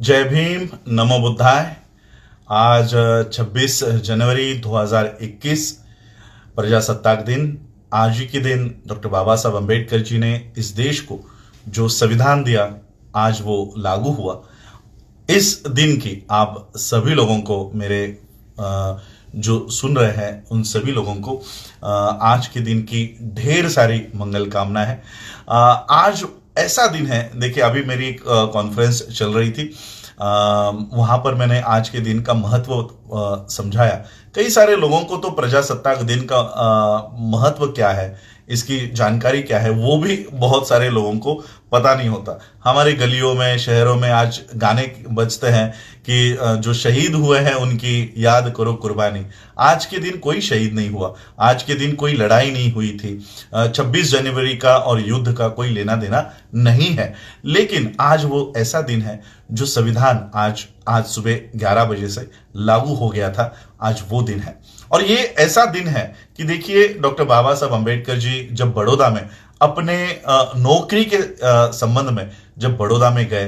जय भीम, नमो बुद्धाय। आज 26 जनवरी 2021 प्रजासत्ताक दिन। आज ही के दिन डॉक्टर बाबा साहब अम्बेडकर जी ने इस देश को जो संविधान दिया, आज वो लागू हुआ। इस दिन की आप सभी लोगों को, मेरे जो सुन रहे हैं उन सभी लोगों को आज के दिन की ढेर सारी मंगल कामना है। आज ऐसा दिन है, देखिए अभी मेरी एक कॉन्फ्रेंस चल रही थी, वहां पर मैंने आज के दिन का महत्व समझाया। कई सारे लोगों को तो प्रजासत्ताक दिन का महत्व क्या है, इसकी जानकारी क्या है, वो भी बहुत सारे लोगों को पता नहीं होता। हमारे गलियों में, शहरों में आज गाने बजते हैं कि जो शहीद हुए हैं उनकी याद करो कुर्बानी। आज के दिन कोई शहीद नहीं हुआ, आज के दिन कोई लड़ाई नहीं हुई थी। 26 जनवरी का और युद्ध का कोई लेना देना नहीं है, लेकिन आज वो ऐसा दिन है जो संविधान आज सुबह 11 बजे से लागू हो गया था। आज वो दिन है, और ये ऐसा दिन है कि देखिए डॉक्टर बाबा साहब अम्बेडकर जी जब बड़ौदा में अपने नौकरी के संबंध में जब बड़ौदा में गए,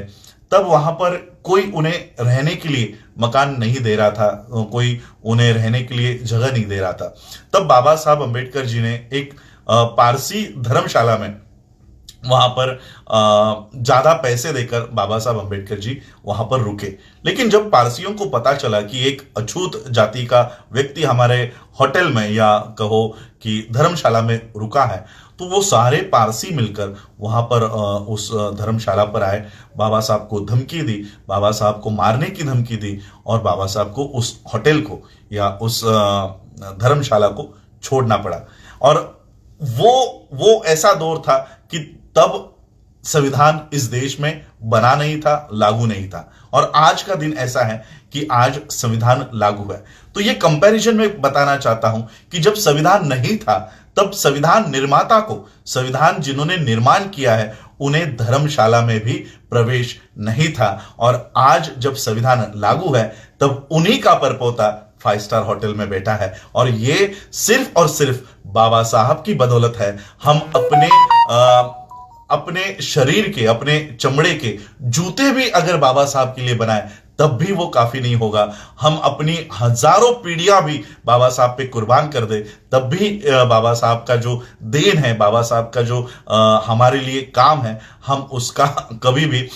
तब वहां पर कोई उन्हें रहने के लिए मकान नहीं दे रहा था, कोई उन्हें रहने के लिए जगह नहीं दे रहा था। तब बाबा साहब अम्बेडकर जी ने एक पारसी धर्मशाला में वहां पर ज्यादा पैसे देकर बाबा साहब अम्बेडकर जी वहां पर रुके। लेकिन जब पारसियों को पता चला कि एक अछूत जाति का व्यक्ति हमारे होटल में, या कहो कि धर्मशाला में रुका है, तो वो सारे पारसी मिलकर वहां पर उस धर्मशाला पर आए, बाबा साहब को धमकी दी, बाबा साहब को मारने की धमकी दी, और बाबा साहब को उस होटल को या उस धर्मशाला को छोड़ना पड़ा। और वो ऐसा दौर था कि तब संविधान इस देश में बना नहीं था, लागू नहीं था, और आज का दिन ऐसा है कि आज संविधान लागू है। तो ये कंपैरिजन में बताना चाहता हूं कि जब संविधान नहीं था, तब संविधान निर्माता को, संविधान जिन्होंने निर्माण किया है, उन्हें धर्मशाला में भी प्रवेश नहीं था। और आज जब संविधान लागू है, तब उन्हीं का परपोता 5 स्टार होटल में बैठा है, और ये सिर्फ और सिर्फ बाबा साहब की बदौलत है। हम अपने शरीर के, अपने चमड़े के जूते भी अगर बाबा साहब के लिए बनाए, तब भी वो काफी नहीं होगा। हम अपनी हजारों पीढ़ियां भी बाबा साहब पे कुर्बान कर दे, तब भी बाबा साहब का जो देन है, बाबा साहब का जो हमारे लिए काम है, हम उसका कभी भी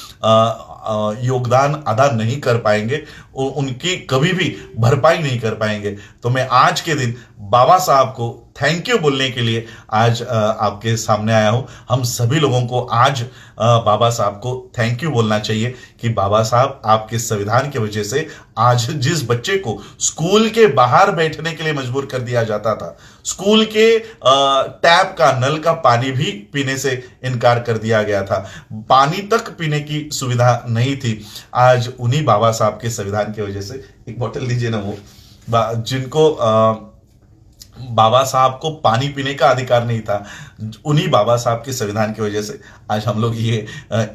योगदान अदा नहीं कर पाएंगे, उनकी कभी भी भरपाई नहीं कर पाएंगे। तो मैं आज के दिन बाबा साहब को थैंक यू बोलने के लिए आज आपके सामने आया हूं। हम सभी लोगों को आज बाबा साहब को थैंक यू बोलना चाहिए कि बाबा साहब, आपके संविधान की वजह से आज जिस बच्चे को स्कूल के बाहर बैठने के लिए मजबूर कर दिया जाता था, स्कूल के टैप का, नल का पानी भी पीने से इनकार कर दिया गया था, पानी तक पीने की सुविधा नहीं थी, आज उन्हीं बाबा साहब के संविधान की वजह से, एक बोतल दीजिए ना, वो जिनको बाबा साहब को पानी पीने का अधिकार नहीं था, उन्हीं बाबा साहब के संविधान की वजह से आज हम लोग ये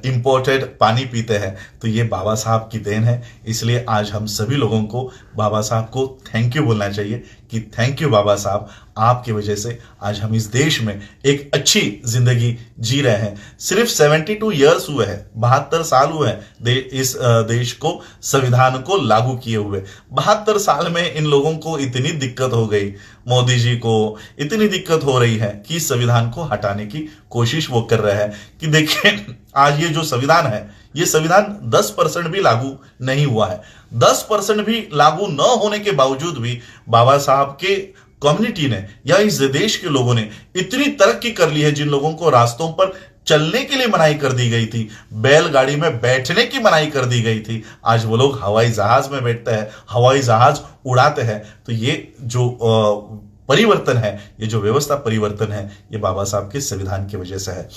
इंपोर्टेड पानी पीते हैं। तो ये बाबा साहब की देन है, इसलिए आज हम सभी लोगों को बाबा साहब को थैंक यू बोलना चाहिए कि थैंक यू बाबा साहब, आपकी वजह से आज हम इस देश में एक अच्छी जिंदगी जी रहे हैं। सिर्फ 72 ईयर्स हुए हैं, 72 साल हुए हैं इस देश को, संविधान को लागू किए हुए। 72 साल में इन लोगों को इतनी दिक्कत हो गई, मोदी जी को इतनी दिक्कत हो रही है कि संविधान को हटाने की कोशिश वो कर रहे हैं। कि देखिए आज ये जो संविधान है, ये संविधान 10% भी लागू नहीं हुआ है। 10% भी लागू न होने के बावजूद भी बाबा साहब के कम्युनिटी ने, या इस देश के लोगों ने इतनी तरक्की कर ली है। जिन लोगों को रास्तों पर चलने के लिए मनाही कर दी गई थी, बैलगाड़ी में बैठने की मनाही कर दी गई थी, आज वो लोग हवाई जहाज में बैठते हैं, हवाई जहाज उड़ाते हैं। तो ये जो परिवर्तन है, ये जो व्यवस्था परिवर्तन है, ये बाबा साहब के संविधान की वजह से है।